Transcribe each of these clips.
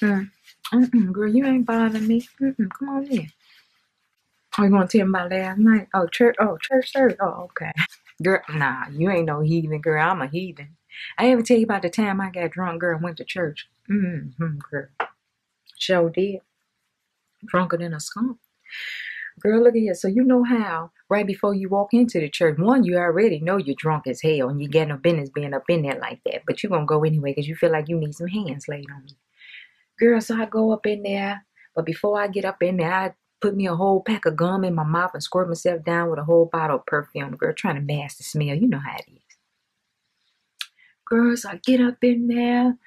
Girl, you ain't bothering me. Come on in. Oh, you want to tell me about last night? Oh, church. Oh, church service. Oh, okay. Girl, nah, you ain't no heathen, girl. I'm a heathen. I ever tell you about the time I got drunk, girl, and went to church? Girl. Sure did. Drunker than a skunk. Girl, look at here. So you know how right before you walk into the church, one, you already know you're drunk as hell and you got no business being up in there like that. But you're going to go anyway because you feel like you need some hands laid on you. Girl, so I go up in there. But before I get up in there, I put me a whole pack of gum in my mouth and squirt myself down with a whole bottle of perfume. Girl, trying to mask the smell. You know how it is. Girl, so I get up in there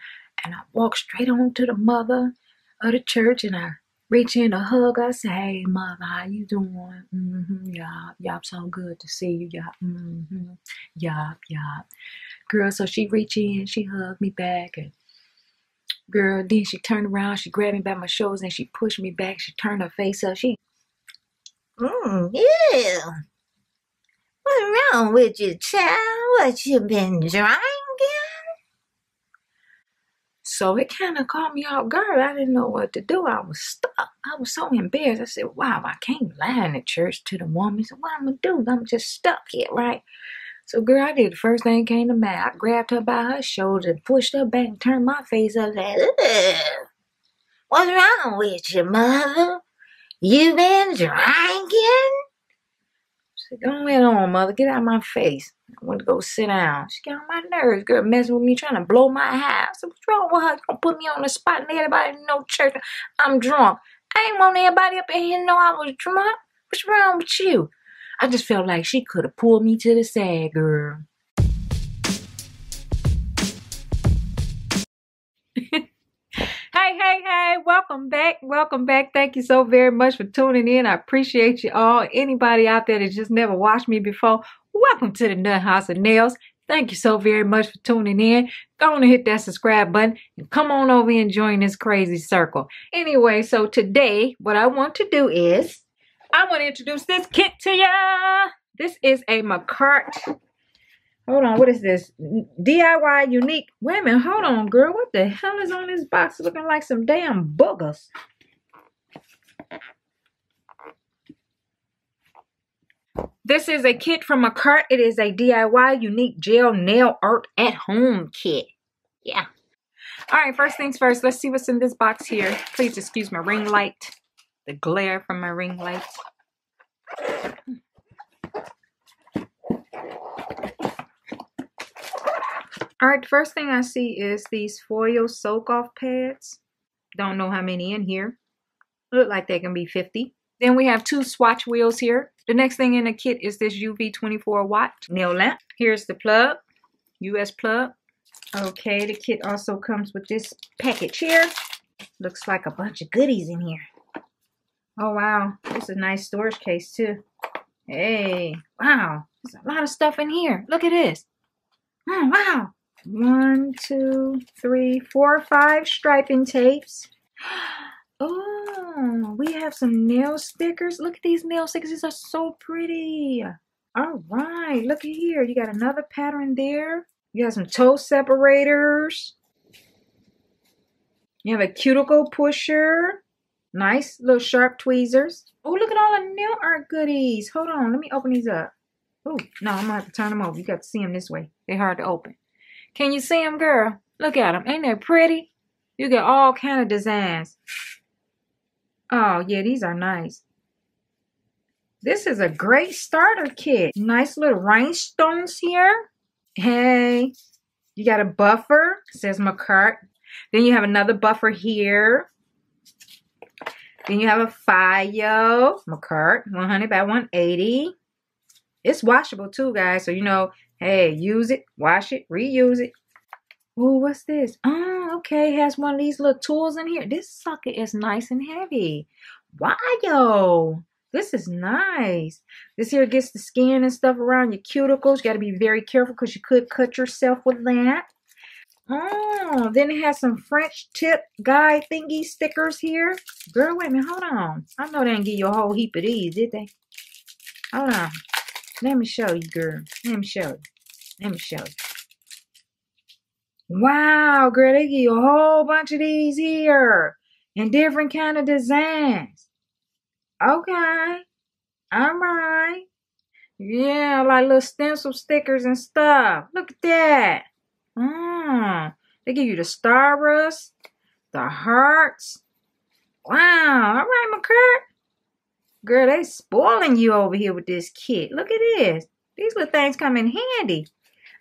and I walk straight on to the mother of the church and I reach in to hug her. I say, hey, mother, how you doing? Yup, so good to see you. Yup. Girl, so she reach in, she hugged me back and girl, then she turned around, she grabbed me by my shoulders and she pushed me back. She turned her face up. Yeah. What's wrong with you, child? What you been drinking? So it kind of caught me off guard. I didn't know what to do. I was stuck. I was so embarrassed. I said, wow, I can't lie in the church to the woman. So what I'm going to do? I'm just stuck here, right? So girl, I did the first thing came to mind. I grabbed her by her shoulder and pushed her back and turned my face up and said, what's wrong with you, mother? You been drinking? She said, go on, mother. Get out of my face. I went to go sit down. She got on my nerves, girl, messing with me, trying to blow my high. I said, what's wrong with her? You gonna put me on the spot and everybody know church. I'm drunk. I ain't want everybody up in here to know I was drunk. What's wrong with you? I just felt like she could have pulled me to the side, girl. Hey, welcome back. Thank you so very much for tuning in. I appreciate you all. Anybody out there that just never watched me before, welcome to the Nut House of Nails. Thank you so very much for tuning in. Go on and hit that subscribe button and come on over and join this crazy circle. Anyway, so today what I want to do is I want to introduce this kit to ya. This is a Makartt. Hold on, what is this? DIY unique. Wait a minute, hold on, girl. What the hell is on this box looking like some damn boogers? This is a kit from Makartt. It is a DIY unique gel nail art at home kit. Yeah. All right, first things first. Let's see what's in this box here. Please excuse my ring light. The glare from my ring light. All right, the first thing I see is these foil soak-off pads. Don't know how many in here. Look like they can be 50. Then we have 2 swatch wheels here. The next thing in the kit is this UV 24 watt nail lamp. Here's the plug, US plug. Okay, the kit also comes with this package here. Looks like a bunch of goodies in here. Oh, wow. This is a nice storage case, too. Hey, wow. There's a lot of stuff in here. Look at this. Oh, wow. 1, 2, 3, 4, 5 striping tapes. Oh, we have some nail stickers. Look at these nail stickers. These are so pretty. All right, look at here. You got another pattern there. You have some toe separators. You have a cuticle pusher. Nice little sharp tweezers. Oh, look at all the nail art goodies. Hold on, let me open these up. Oh, no, I'm gonna have to turn them over. You got to see them this way. They're hard to open. Can you see them, girl? Look at them. Ain't they pretty? You get all kind of designs. Oh, yeah, these are nice. This is a great starter kit. Nice little rhinestones here. Hey, you got a buffer. It says Makartt. Then you have another buffer here. Then you have a file. Makartt 100 by 180. It's washable too, guys. So, you know, hey, use it, wash it, reuse it. Oh, what's this? Oh, okay. It has one of these little tools in here. This sucker is nice and heavy. Wow. This is nice. This here gets the skin and stuff around your cuticles. You got to be very careful because you could cut yourself with that. Oh, then it has some French tip guide thingy stickers here. Girl, wait a minute. Hold on. I know they didn't give you a whole heap of these, did they? Hold on. Let me show you, girl. Let me show you. Wow, girl, they give you a whole bunch of these here in different kind of designs. Okay, all right. Yeah, like little stencil stickers and stuff. Look at that. They give you the starburst, the hearts. Wow, all right, Makartt. Girl, they spoiling you over here with this kit. Look at this. These little things come in handy.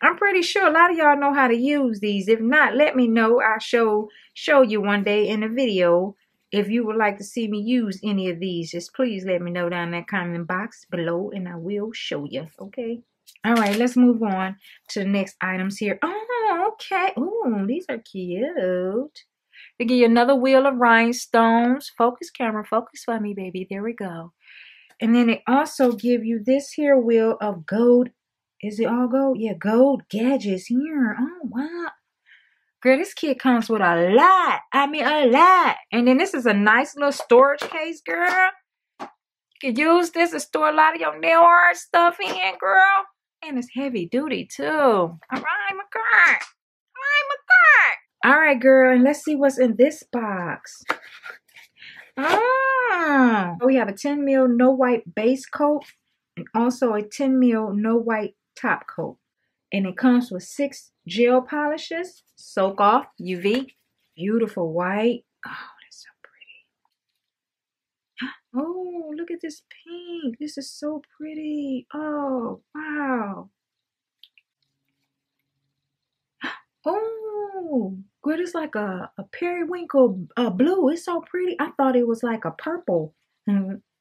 I'm pretty sure a lot of y'all know how to use these. If not, let me know. I'll show you one day in a video. If you would like to see me use any of these, just please let me know down in that comment box below and I will show you. Okay? All right, let's move on to the next items here. Oh, okay. Ooh, these are cute. They give you another wheel of rhinestones. Focus, camera, focus for me, baby. There we go. And then they also give you this here wheel of gold. Is it all gold? Yeah, gold gadgets here. Oh, wow. Girl, this kit comes with a lot. I mean, a lot. And then this is a nice little storage case, girl. You can use this to store a lot of your nail art stuff in, girl. And it's heavy duty, too. All right, Makartt. All right, girl. And let's see what's in this box. We have a 10 mil no white base coat and also a 10 mil no white top coat. And it comes with 6 gel polishes. Soak off UV. Beautiful white. Oh, that's so pretty. Oh, look at this pink. This is so pretty. Oh, wow. Oh, girl, it's like a periwinkle blue. It's so pretty. I thought it was like a purple.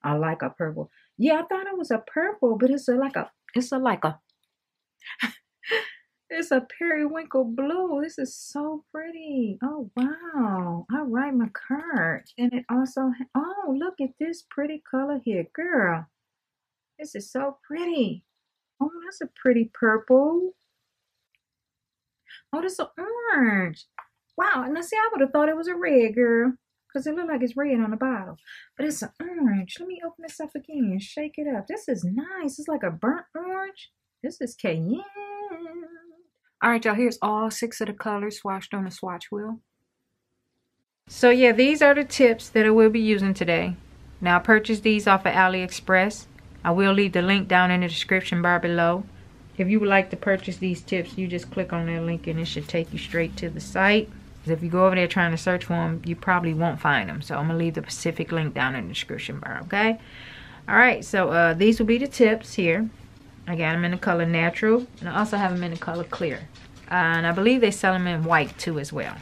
I like a purple. Yeah, I thought it was a purple, but it's a periwinkle blue. This is so pretty. Oh, wow. All right, Makartt. And it also, oh, look at this pretty color here, girl. This is so pretty. Oh, that's a pretty purple. Oh, that's an orange. Wow. Now, see, I would have thought it was a red, girl. Because it looked like it's red on the bottle. But it's an orange. Let me open this up again. Shake it up. This is nice. It's like a burnt orange. This is cayenne. All right, y'all. Here's all 6 of the colors swatched on the swatch wheel. So, yeah, these are the tips that I will be using today. Now, I purchased these off of AliExpress. I will leave the link down in the description bar below. If you would like to purchase these tips, you just click on that link and it should take you straight to the site. If you go over there trying to search for them, you probably won't find them. So I'm going to leave the specific link down in the description bar, okay? Alright, so these will be the tips here. I got them in the color natural. And I also have them in the color clear. And I believe they sell them in white too as well.